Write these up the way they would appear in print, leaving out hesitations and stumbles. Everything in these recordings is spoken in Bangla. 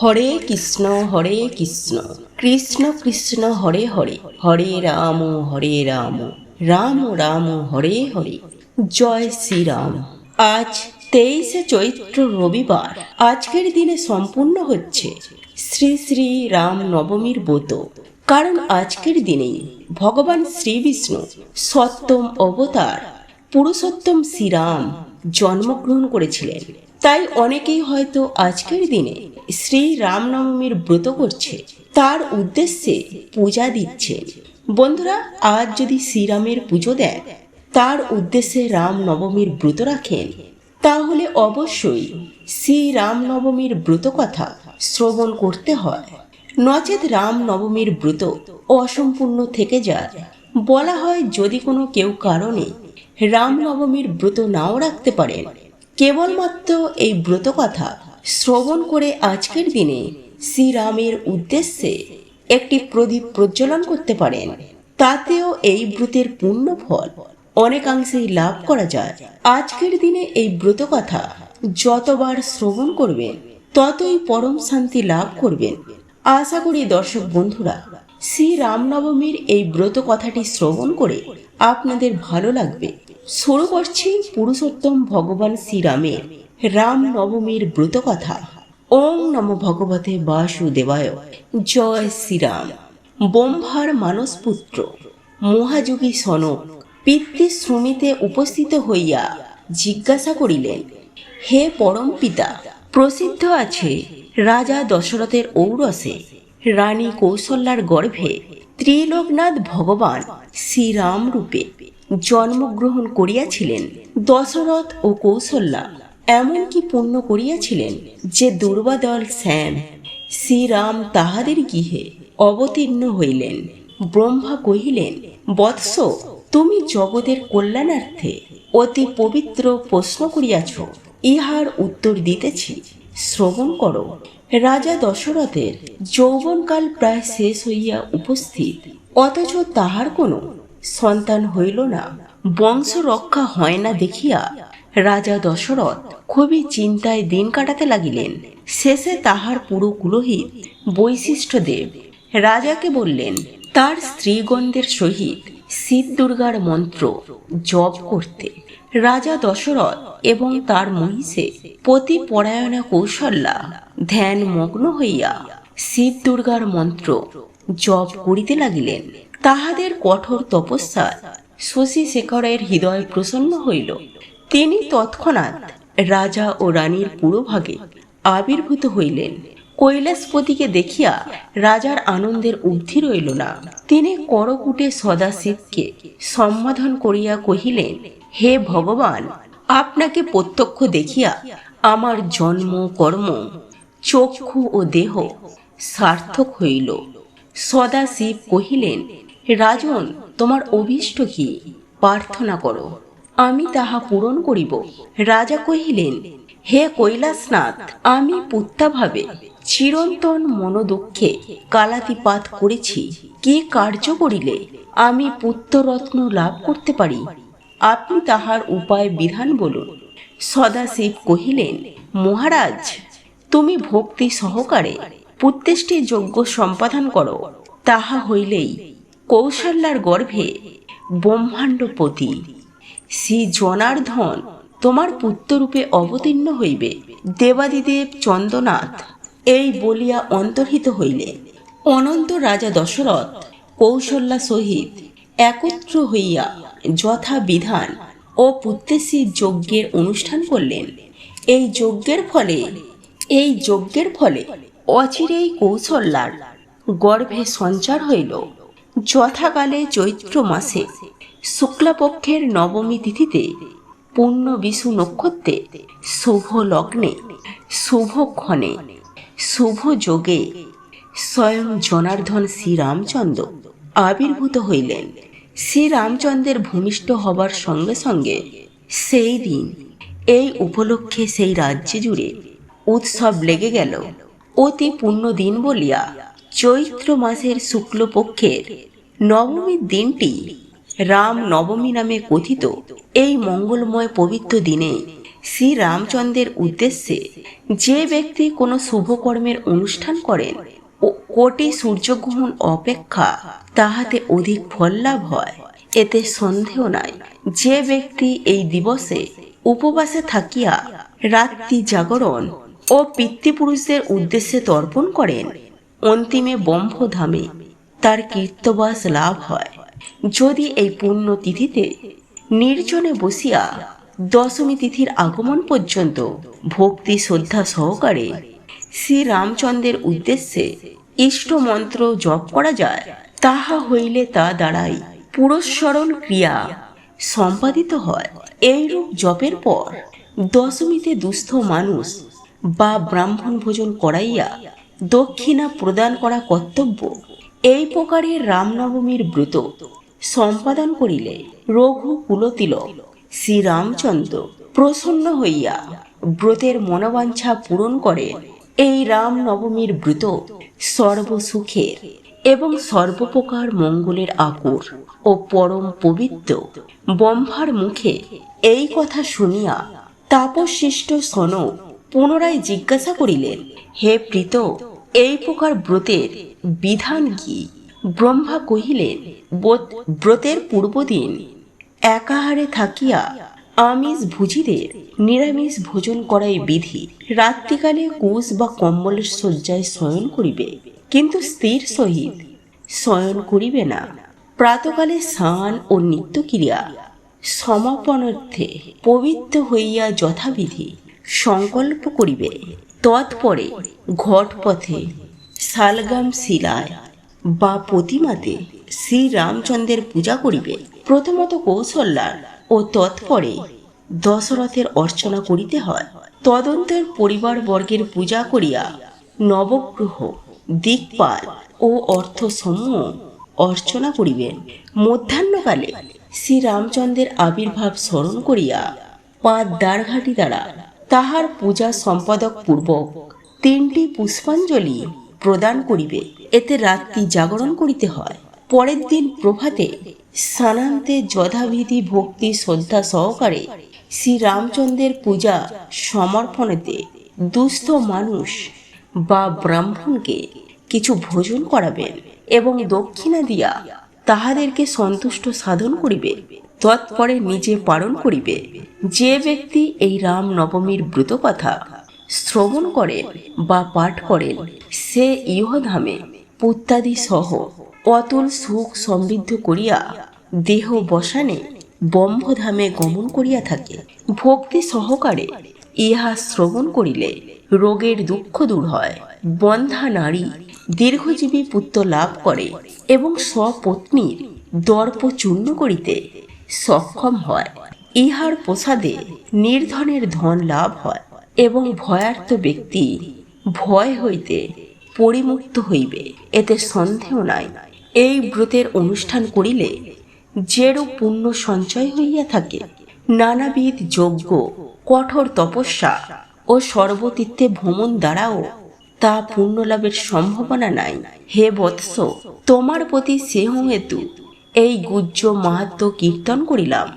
হরে কৃষ্ণ কৃষ্ণ কৃষ্ণ হরে হরে, হরে রাম রাম রাম হরে হরে। জয় শ্রীরাম। আজ 23শে চৈত্র রবিবার। আজকের দিনে সম্পূর্ণ হচ্ছে শ্রী শ্রী রাম নবমীর ব্রত। কারণ আজকের দিনেই ভগবান শ্রী বিষ্ণু সপ্তম অবতার পুরুষোত্তম শ্রীরাম জন্মগ্রহণ করেছিলেন। তাই অনেকেই হয়তো আজকের দিনে শ্রী রামনবমীর ব্রত করছে, তার উদ্দেশ্যে পূজা দিচ্ছে। বন্ধুরা, আজ যদি শ্রীরামের পুজো দেন, তার উদ্দেশ্যে রাম নবমীর ব্রত রাখেন, তাহলে অবশ্যই শ্রী রামনবমীর ব্রত কথা শ্রবণ করতে হয়। নচেত রাম নবমীর ব্রত অসম্পূর্ণ থেকে যায়। বলা হয়, যদি কোনো কেউ কারণে রামনবমীর ব্রত নাও রাখতে পারেন, কেবলমাত্র এই ব্রত কথা শ্রবণ করে আজকের দিনে শ্রীরামের উদ্দেশ্যে একটি প্রদীপ প্রজ্বলন করতে পারেন, তাতেও এই ব্রতের পূর্ণ ফল অনেকাংশেই লাভ করা যায়। আজকের দিনে এই ব্রত কথা যতবার শ্রবণ করবেন, ততই পরম শান্তি লাভ করবেন। আশা করি দর্শক বন্ধুরা, শ্রী রামনবমীর এই ব্রত কথাটি শ্রবণ করে আপনাদের ভালো লাগবে। শুরু করছি পুরুষোত্তম ভগবান শ্রীরামের রাম নবমীর ব্রত কথা। ওং নমো ভগবতে বাসুদেবায়। জয় শ্রীরাম। ব্রহ্মার মানসপুত্র মহাযোগী সনক পিতৃশ্রমিতে উপস্থিত হইয়া জিজ্ঞাসা করিলেন, হে পরম পিতা, প্রসিদ্ধ আছে রাজা দশরথের ঔরসে রানী কৌশল্যার গর্ভে ত্রিলোকনাথ ভগবান শ্রীরাম রূপে জন্মগ্রহণ করিয়াছিলেন। দশরথ ও কৌশল্যা এমন কি পুণ্য করিয়াছিলেন যে দুর্বাদল শ্যাম শ্রীরাম তাহাদের গৃহে অবতীর্ণ হইলেন। ব্রহ্মা কহিলেন, বৎস, তুমি জগতের কল্যাণার্থে অতি পবিত্র প্রশ্ন করিয়াছ, ইহার উত্তর দিতেছি, শ্রবণ করো। রাজা দশরথের যৌবনকাল প্রায় শেষ হইয়া উপস্থিত, অথচ তাহার কোনো সন্তান হইল না। বংশ রক্ষা হয় না দেখিয়া রাজা দশরথ খুবই চিন্তায় দিন কাটাতে লাগিলেন। শেষে তাহার পুরো পুরোহিত বৈশিষ্ট্যদেব রাজাকে বললেন, তার স্ত্রীগণদের সহিত শিব দুর্গার মন্ত্র জপ করতে। রাজা দশরথ এবং তার মহিষে পতিপরায়ণা কৌশল্যা ধ্যান মগ্ন হইয়া শিব দুর্গার মন্ত্র জপ করিতে লাগিলেন। তাহাদের কঠোর তপস্যা শশী শেখরের হৃদয় প্রসন্ন হইল। তিনি তৎক্ষণাৎ রাজা ও রানীর পুরোভাগে আবির্ভূত হইলেন। কৈলাসপতিকে দেখিয়া রাজার আনন্দের ঊর্ধ্বে রইল না। তিনি করকুটে সদাশিবকে সম্বোধন করিয়া কহিলেন, হে ভগবান, আপনাকে প্রত্যক্ষ দেখিয়া আমার জন্ম, কর্ম, চক্ষু ও দেহ সার্থক হইল। সদাশিব কহিলেন, রাজন, তোমার অভীষ্ট কি? প্রার্থনা করো, আমি তাহা পূরণ করিব। রাজা কহিলেন, হে কৈলাসনাথ, আমি পুত্রাভাবে চিরন্তন মনোদুঃখে কালাতিপাত করেছি। কি কার্য করিলে আমি পুত্ররত্ন লাভ করতে পারি? আপনি তাহার উপায় বিধান বলুন। সদাশিব কহিলেন, মহারাজ, তুমি ভক্তি সহকারে পুত্রেষ্টি যজ্ঞ সম্পাদন করো, তাহা হইলেই কৌশল্যার গর্ভে ব্রহ্মাণ্ডপতি শ্রী জনার্দন তোমার পুত্ররূপে অবতীর্ণ হইবে। দেবাদিদেব চন্দ্রনাথ এই বলিয়া অন্তর্হিত হইলেন। অনন্ত রাজা দশরথ কৌশল্যা সহিত একত্র হইয়া যথাবিধান ও পুত্রেশ্বরী যজ্ঞের অনুষ্ঠান করলেন। এই যজ্ঞের ফলে অচিরেই কৌশল্যার গর্ভে সঞ্চার হইল। যথাকালে চৈত্র মাসে শুক্লাপক্ষের নবমী তিথিতে পূর্ণ বিশু নক্ষত্রে শুভ লগ্নে শুভক্ষণে শুভ যোগে স্বয়ং জনার্দন শ্রীরামচন্দ্র আবির্ভূত হইলেন। শ্রীরামচন্দ্রের ভূমিষ্ঠ হবার সঙ্গে সঙ্গে সেই দিন এই উপলক্ষে সেই রাজ্য জুড়ে উৎসব লেগে গেল। অতি পুণ্য দিন বলিয়া চৈত্র মাসের শুক্লপক্ষের নবমীর দিনটি রাম নবমী নামে কথিত। এই মঙ্গলময় পবিত্র দিনে শ্রী রামচন্দ্রের উদ্দেশ্যে যে ব্যক্তি কোনো শুভকর্মের অনুষ্ঠান করেন ও কোটি সূর্যগ্রহণ অপেক্ষা তাহাতে অধিক ফল লাভ হয়, এতে সন্দেহ নাই। যে ব্যক্তি এই দিবসে উপবাসে থাকিয়া রাত্রি জাগরণ ও পিতৃপুরুষদের উদ্দেশ্যে তর্পণ করেন, অন্তিমে ব্রহ্মধামে তার কীর্তবাস লাভ হয়। যদি এই পুণ্য তিথিতে নির্জনে বসিয়া দশমী তিথির আগমন পর্যন্ত ভক্তি শ্রদ্ধা সহকারে শ্রী রামচন্দ্রের উদ্দেশ্যে ইষ্ট মন্ত্র জপ করা যায়, তাহা হইলে তা দ্বারাই পুরস্মরণ ক্রিয়া সম্পাদিত হয়। এইরূপ জপের পর দশমীতে দুস্থ মানুষ বা ব্রাহ্মণ ভোজন করাইয়া দক্ষিণা প্রদান করা কর্তব্য। এই প্রকারে রামনবমীর ব্রত সম্পাদন করিলে রঘুকুলতিলক শ্রীরামচন্দ্র প্রসন্ন হইয়া ব্রতের মনোবাঞ্ছা পূরণ করে। এই রামনবমীর ব্রত সর্বসুখের এবং সর্বপ্রকার মঙ্গলের আকুর ও পরম পবিত্র। ব্রহ্মার মুখে এই কথা শুনিয়া তাপসশিষ্ট সনক পুনরায় জিজ্ঞাসা করিলেন, হে প্রীত, এই প্রকার ব্রতের বিধান কি? ব্রহ্মা কহিলেন, ব্রতের পূর্বদিন একাহারে থাকিয়া আমিষ ভুজিদের নিরামিষ ভোজন করাই বিধি। রাত্রিকালে কুশ বা কম্বলের শয্যায় শয়ন করিবে, কিন্তু স্ত্রীর সহিত শয়ন করিবে না। প্রাতকালে স্নান ও নিত্যক্রিয়া সমাপনার্থে পবিত্র হইয়া যথাবিধি সংকল্প করিবে। তৎপরে ঘটপথে শালগ্রাম শিলায় বা প্রতিমাতে শ্রীরামচন্দ্রের পূজা করিবে। প্রথমত কৌশল্যার ও তৎপরে দশরথের অর্চনা করিতে হয়। তদন্তের পরিবারবর্গের পূজা করিয়া নবগ্রহ, দিকপাল ও অর্থসমূহ অর্চনা করিবেন। মধ্যাহ্নকালে শ্রীরামচন্দ্রের আবির্ভাব স্মরণ করিয়া পাঁচ দ্বারঘাটি দ্বারা তাহার পূজা সম্পাদক পূর্বক 3টি পুষ্পাঞ্জলি প্রদান করিবে। এতে রাত্রি জাগরণ করিতে হয়। পরের দিন প্রভাতে স্নানান্তে যথাবিধি ভক্তি শ্রদ্ধা সহকারে শ্রীরামচন্দ্রের পূজা সমর্পণেতে দুস্থ মানুষ বা ব্রাহ্মণকে কিছু ভোজন করাবেন এবং দক্ষিণা দিয়া তাহাদেরকে সন্তুষ্ট সাধন করিবে। তৎপরে নিজে পালন করিবে। যে ব্যক্তি এই রাম নবমীর ব্রত কথা শ্রবণ করেন বা পাঠ করেন, সে ইহধামে পুত্রাদি সহ অতুল সুখ সমৃদ্ধ করিয়া দেহ বসানে ব্রহ্মধামে গমন করিয়া থাকে। ভক্তি সহকারে ইহা শ্রবণ করিলে রোগের দুঃখ দূর হয়, বন্ধা নারী দীর্ঘজীবী পুত্র লাভ করে এবং স্বপত্নীর দর্প চূর্ণ করিতে সক্ষম হয়। ইহার প্রসাদে নির্ধনের ধন লাভ হয় এবং ভয়ার্ত ব্যক্তি ভয় হইতে পরিমুক্ত হইবে, এতে সন্দেহ নাই। এই ব্রতের অনুষ্ঠান করিলে যেরূপ পুণ্য সঞ্চয় হইয়া থাকে, নানাবিধ যজ্ঞ, কঠোর তপস্যা ও সর্বতীর্থে ভ্রমণ দ্বারাও তা পুণ্যলাভের সম্ভাবনা নাই। হে বৎস, তোমার প্রতি স্নেহ হেতু এই গুহ্য মাহাত্ম্য কীর্তন করিলাম।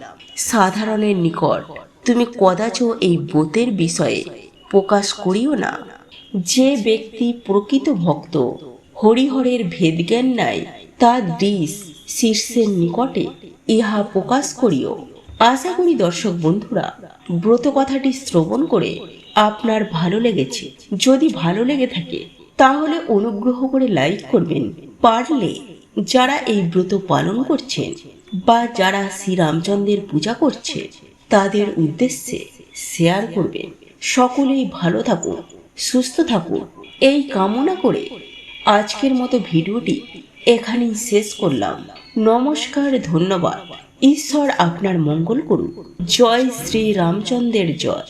সাধারণের নিকট তুমি কদাচ এই ব্রতের বিষয়ে প্রকাশ করিও না। যে ব্যক্তি প্রকৃত ভক্ত, হরিহরের ভেদজ্ঞান নাই, তার দৃশ শীর্ষের নিকটে ইহা প্রকাশ করিও। আশা করি দর্শক বন্ধুরা, ব্রত কথাটি শ্রবণ করে আপনার ভালো লেগেছে। যদি ভালো লেগে থাকে তাহলে অনুগ্রহ করে লাইক করবেন। পারলে যারা এই ব্রত পালন করছেন বা যারা শ্রীরামচন্দ্রের পূজা করছে তাদের উদ্দেশ্যে শেয়ার করবেন। সকলেই ভালো থাকুন, সুস্থ থাকুন, এই কামনা করে আজকের মতো ভিডিওটি এখানেই শেষ করলাম। নমস্কার, ধন্যবাদ। ঈশ্বর আপনার মঙ্গল করুন। জয় শ্রী রামচন্দ্রের জয়।